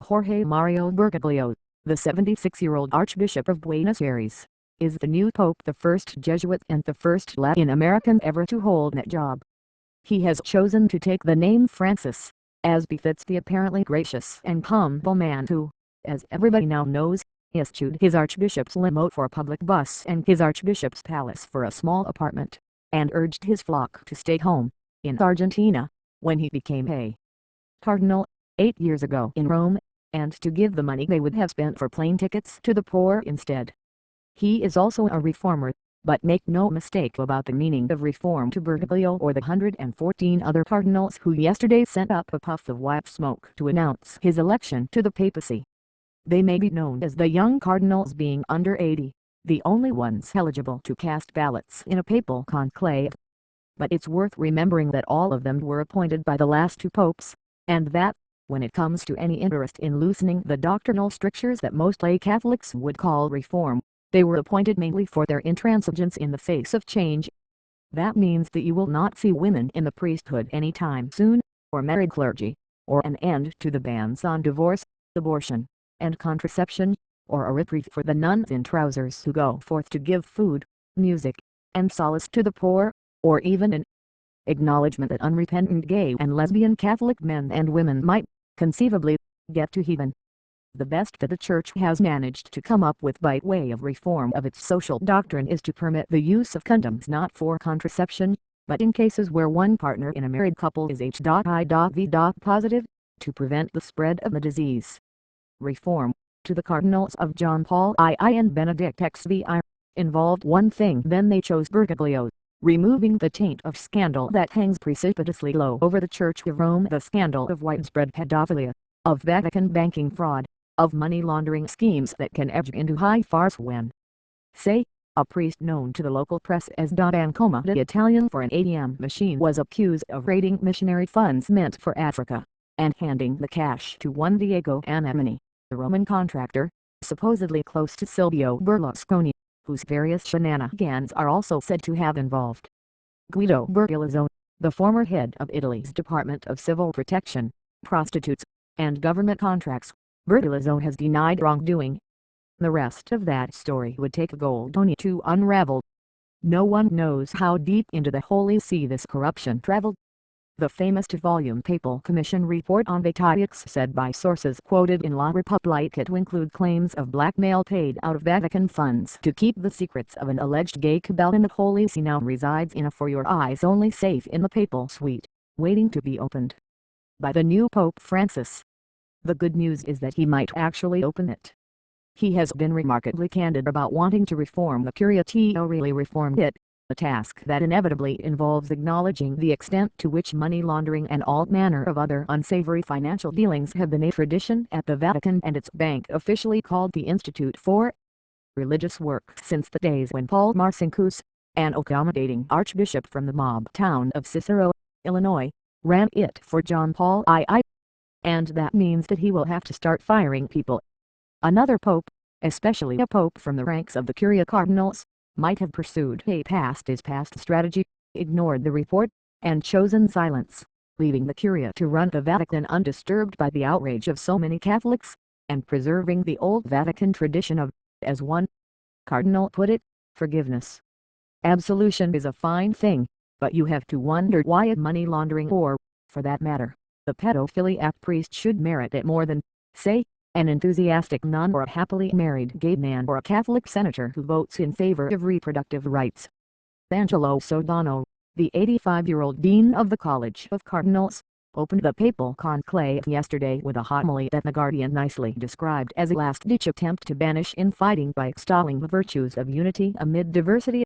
Jorge Mario Bergoglio, the 76-year-old Archbishop of Buenos Aires, is the new pope, the first Jesuit and the first Latin American ever to hold that job. He has chosen to take the name Francis, as befits the apparently gracious and humble man who, as everybody now knows, eschewed his archbishop's limo for a public bus and his archbishop's palace for a small apartment, and urged his flock to stay home, in Argentina, when he became a cardinal, 8 years ago in Rome, and to give the money they would have spent for plane tickets to the poor instead. He is also a reformer, but make no mistake about the meaning of reform to Bergoglio or the 114 other cardinals who yesterday sent up a puff of white smoke to announce his election to the papacy. They may be known as the young cardinals, being under 80, the only ones eligible to cast ballots in a papal conclave. But it's worth remembering that all of them were appointed by the last two popes, and that, when it comes to any interest in loosening the doctrinal strictures that most lay Catholics would call reform, they were appointed mainly for their intransigence in the face of change. That means that you will not see women in the priesthood anytime soon, or married clergy, or an end to the bans on divorce, abortion, and contraception, or a reprieve for the nuns in trousers who go forth to give food, music, and solace to the poor, or even an acknowledgement that unrepentant gay and lesbian Catholic men and women might, conceivably, get to heaven. The best that the Church has managed to come up with by way of reform of its social doctrine is to permit the use of condoms not for contraception, but in cases where one partner in a married couple is HIV positive, to prevent the spread of the disease. Reform, to the cardinals of John Paul II and Benedict XVI, involved one thing. Then they chose Bergoglio, removing the taint of scandal that hangs precipitously low over the Church of Rome, the scandal of widespread pedophilia, of Vatican banking fraud, of money laundering schemes that can edge into high farce when, say, a priest known to the local press as Don Ancona, the Italian for an ATM machine, was accused of raiding missionary funds meant for Africa, and handing the cash to one Diego Annemini, the Roman contractor, supposedly close to Silvio Berlusconi, whose various shenanigans are also said to have involved Guido Bertolaso, the former head of Italy's Department of Civil Protection, prostitutes, and government contracts. Bertolaso has denied wrongdoing. The rest of that story would take a Goldoni to unravel. No one knows how deep into the Holy See this corruption traveled. The famous two-volume Papal Commission report on Vatics, said by sources quoted in La Repubblica, to include claims of blackmail paid out of Vatican funds to keep the secrets of an alleged gay cabal in the Holy See, now resides in a for-your-eyes-only safe in the papal suite, waiting to be opened by the new Pope Francis. The good news is that he might actually open it. He has been remarkably candid about wanting to reform the Curia. He really reformed it, a task that inevitably involves acknowledging the extent to which money laundering and all manner of other unsavory financial dealings have been a tradition at the Vatican and its bank, officially called the Institute for Religious Work, since the days when Paul Marcinkus, an accommodating archbishop from the mob town of Cicero, Illinois, ran it for John Paul II. And that means that he will have to start firing people. Another pope, especially a pope from the ranks of the Curia cardinals, might have pursued a past-is-past strategy, ignored the report, and chosen silence, leaving the Curia to run the Vatican undisturbed by the outrage of so many Catholics, and preserving the old Vatican tradition of, as one cardinal put it, forgiveness. Absolution is a fine thing, but you have to wonder why a money laundering, or, for that matter, the pedophiliac priest, should merit it more than, say, an enthusiastic nun or a happily married gay man or a Catholic senator who votes in favor of reproductive rights. Angelo Sodano, the 85-year-old dean of the College of Cardinals, opened the papal conclave yesterday with a homily that The Guardian nicely described as a last-ditch attempt to banish infighting by extolling the virtues of unity amid diversity.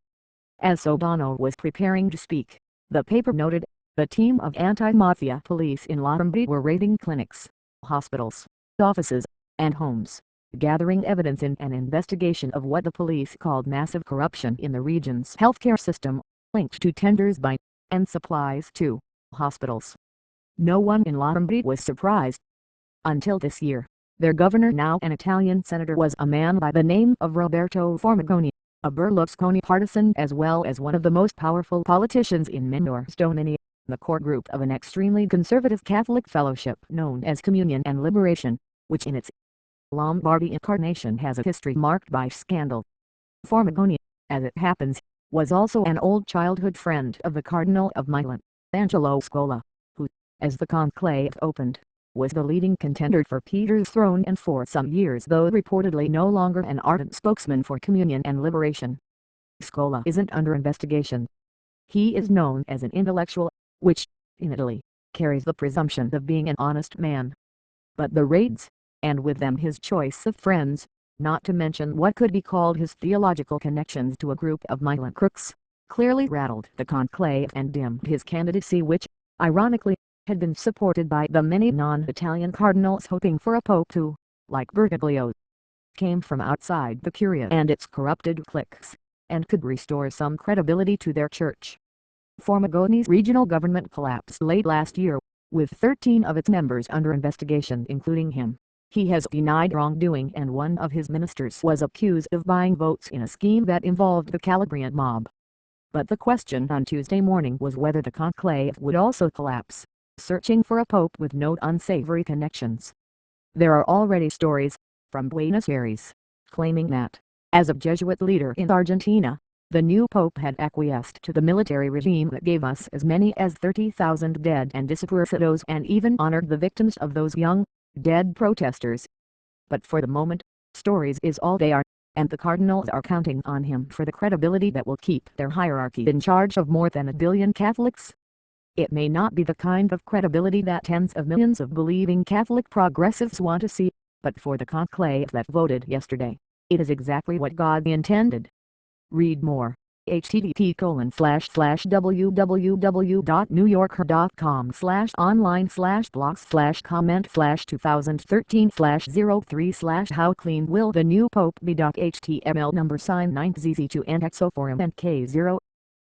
As Sodano was preparing to speak, the paper noted, the team of anti-mafia police in Lombardy were raiding clinics, hospitals, offices, and homes, gathering evidence in an investigation of what the police called massive corruption in the region's healthcare system, linked to tenders by, and supplies to, hospitals. No one in Lombardy was surprised. Until this year, their governor, now an Italian senator, was a man by the name of Roberto Formigoni, a Berlusconi partisan as well as one of the most powerful politicians in Minor Stonini, the core group of an extremely conservative Catholic fellowship known as Communion and Liberation. which in its Lombardy incarnation has a history marked by scandal. Formigoni, as it happens, was also an old childhood friend of the Cardinal of Milan, Angelo Scola, who, as the conclave opened, was the leading contender for Peter's throne and for some years though reportedly no longer an ardent spokesman for communion and liberation. Scola isn't under investigation. He is known as an intellectual, which, in Italy, carries the presumption of being an honest man. But the raids, and with them his choice of friends, not to mention what could be called his theological connections to a group of Milan crooks, clearly rattled the conclave and dimmed his candidacy which, ironically, had been supported by the many non-Italian cardinals hoping for a pope who, like Bergoglio, came from outside the Curia and its corrupted cliques, and could restore some credibility to their church. Formigoni's regional government collapsed late last year, with 13 of its members under investigation including him. He has denied wrongdoing and one of his ministers was accused of buying votes in a scheme that involved the Calabrian mob. But the question on Tuesday morning was whether the conclave would also collapse, searching for a pope with no unsavory connections. There are already stories, from Buenos Aires, claiming that, as a Jesuit leader in Argentina, the new pope had acquiesced to the military regime that gave us as many as 30,000 dead and desaparecidos and even honored the victims of those young, dead protesters. But for the moment, stories is all they are, and the cardinals are counting on him for the credibility that will keep their hierarchy in charge of more than 1 billion Catholics. It may not be the kind of credibility that tens of millions of believing Catholic progressives want to see, but for the conclave that voted yesterday, it is exactly what God intended. Read more. http://www.newyorker.com/online/blogs/comment/2013/03/how clean will the new pope be. HTML #sign 9 ZZ2 and Exoforum and K0